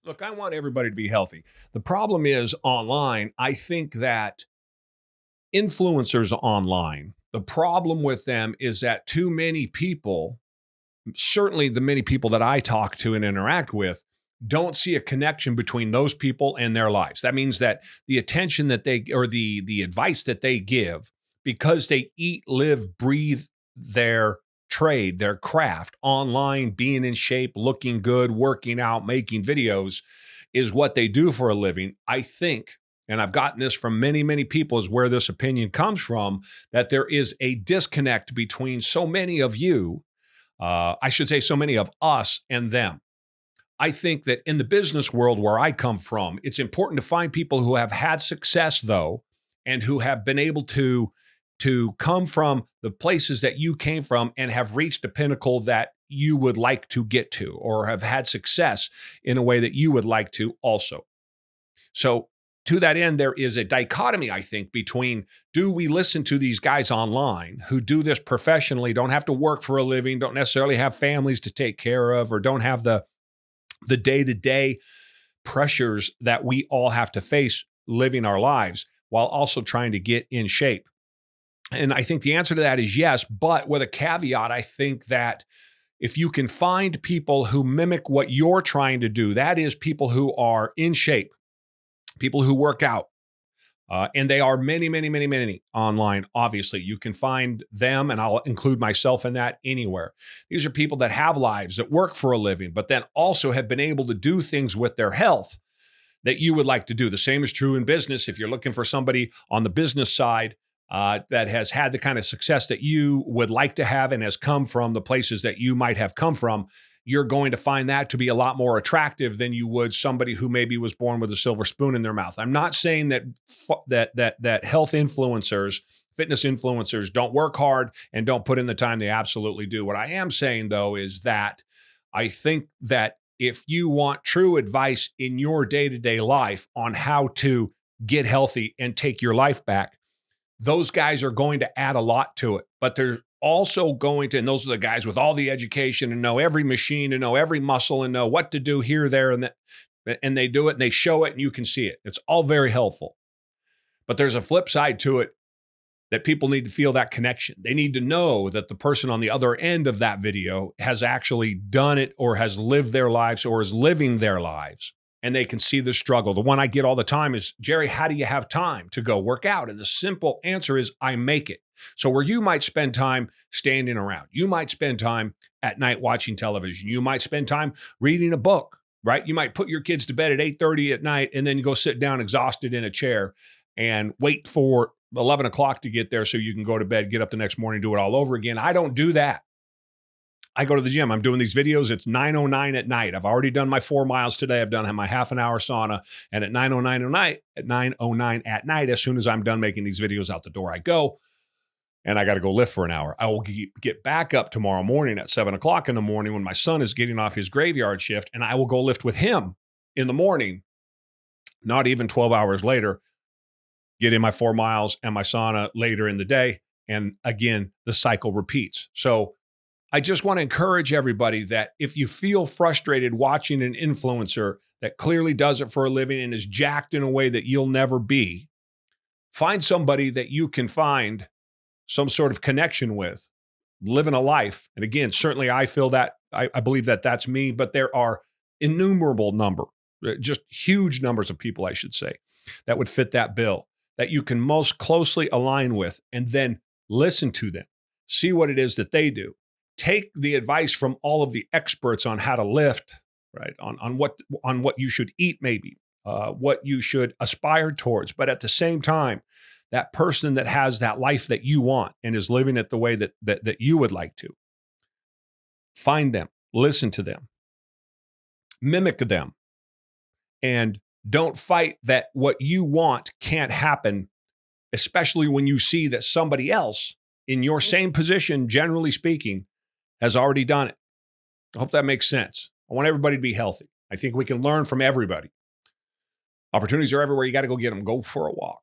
Look, I want everybody to be healthy. The problem is online, I think that influencers online, the problem with them is that too many people, certainly the many people that I talk to and interact with, don't see a connection between those people and their lives. That means that the attention that they or the advice that they give, because they eat, live, breathe their trade, their craft online, being in shape, looking good, working out, making videos is what they do for a living. I think, and I've gotten this from many, many people, is where this opinion comes from, that there is a disconnect between so many of you, I should say so many of us and them. I think that in the business world where I come from, it's important to find people who have had success, though, and who have been able to come from the places that you came from and have reached a pinnacle that you would like to get to, or have had success in a way that you would like to also. So, to that end, there is a dichotomy, I think, between do we listen to these guys online who do this professionally, don't have to work for a living, don't necessarily have families to take care of, or don't have the day-to-day pressures that we all have to face living our lives while also trying to get in shape? And I think the answer to that is yes, but with a caveat. I think that if you can find people who mimic what you're trying to do, that is people who are in shape, people who work out, and they are many, many, many, many online. Obviously, you can find them, and I'll include myself in that anywhere. These are people that have lives, that work for a living, but then also have been able to do things with their health that you would like to do. The same is true in business. If you're looking for somebody on the business side that has had the kind of success that you would like to have and has come from the places that you might have come from, you're going to find that to be a lot more attractive than you would somebody who maybe was born with a silver spoon in their mouth. I'm not saying that health influencers, fitness influencers don't work hard and don't put in the time. They absolutely do. What I am saying, though, is that I think that if you want true advice in your day-to-day life on how to get healthy and take your life back, those guys are going to add a lot to it. But they're also going to, and those are the guys with all the education and know every machine and know every muscle and know what to do here, there, and that. And they do it and they show it and you can see it. It's all very helpful. But there's a flip side to it that people need to feel that connection. They need to know that the person on the other end of that video has actually done it or has lived their lives or is living their lives. And they can see the struggle. The one I get all the time is, Jerry, how do you have time to go work out? And the simple answer is, I make it. So where you might spend time standing around, you might spend time at night watching television, you might spend time reading a book, right? You might put your kids to bed at 8:30 at night and then you go sit down exhausted in a chair and wait for 11 o'clock to get there so you can go to bed, get up the next morning, do it all over again. I don't do that. I go to the gym. I'm doing these videos. It's 9:09 at night. I've already done my 4 miles today. I've done my half an hour sauna. And at 9:09 at night, as soon as I'm done making these videos, out the door I go. And I got to go lift for an hour. I will get back up tomorrow morning at 7 o'clock in the morning when my son is getting off his graveyard shift. And I will go lift with him in the morning, not even 12 hours later, get in my 4 miles and my sauna later in the day. And again, the cycle repeats. So I just want to encourage everybody that if you feel frustrated watching an influencer that clearly does it for a living and is jacked in a way that you'll never be, find somebody that you can find some sort of connection with, living a life. And again, certainly I feel that, I believe that that's me, but there are innumerable just huge numbers of people, I should say, that would fit that bill, that you can most closely align with, and then listen to them, see what it is that they do. Take the advice from all of the experts on how to lift, right? On what you should eat, maybe what you should aspire towards. But at the same time, that person that has that life that you want and is living it the way that you would like to, find them, listen to them, mimic them, and don't fight that what you want can't happen, especially when you see that somebody else in your same position, generally speaking, has already done it. I hope that makes sense. I want everybody to be healthy. I think we can learn from everybody. Opportunities are everywhere. You got to go get them. Go for a walk.